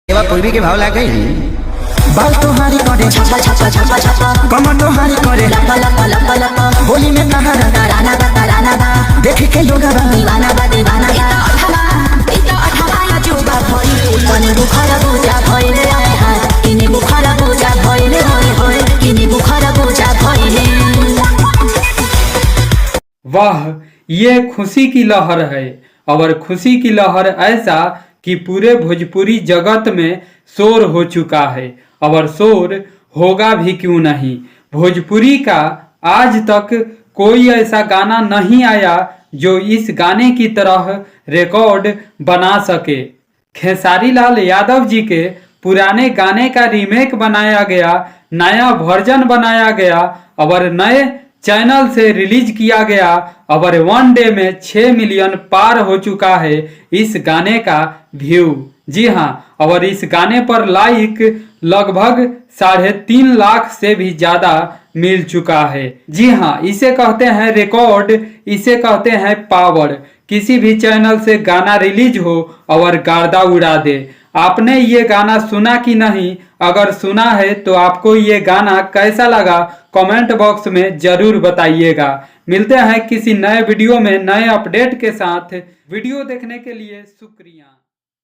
एवा पूर्वी के भाव लागे बाल तोहारी करे छापा छापा छापा छापा, कमर तोहारी करे लपा लपा लपा लपा, बोली में कहा तराना बा देख के लोग दीवाना बा दीवाना इतना अठवा या जुबा भइले कने बुखार बुझा भइले आए हाय किने बुखार बुझा भइले होय होय किने बुखार बुझा भइले। वाह, ये खुशी की लहर है और खुशी की लहर ऐसा कि पूरे भोजपुरी जगत में शोर हो चुका है और शोर होगा भी क्यों नहीं। भोजपुरी का आज तक कोई ऐसा गाना नहीं आया जो इस गाने की तरह रिकॉर्ड बना सके। खेसारी लाल यादव जी के पुराने गाने का रीमेक बनाया गया, नया वर्जन बनाया गया और नए चैनल से रिलीज किया गया और वन डे में 6 मिलियन पार हो चुका है इस गाने का व्यू। जी हाँ, और इस गाने पर लाइक लगभग 3.5 लाख से भी ज्यादा मिल चुका है। जी हाँ, इसे कहते हैं रिकॉर्ड, इसे कहते हैं पावर। किसी भी चैनल से गाना रिलीज हो और गर्दा उड़ा दे। आपने ये गाना सुना कि नहीं? अगर सुना है तो आपको ये गाना कैसा लगा कमेंट बॉक्स में जरूर बताइएगा। मिलते हैं किसी नए वीडियो में नए अपडेट के साथ। वीडियो देखने के लिए शुक्रिया।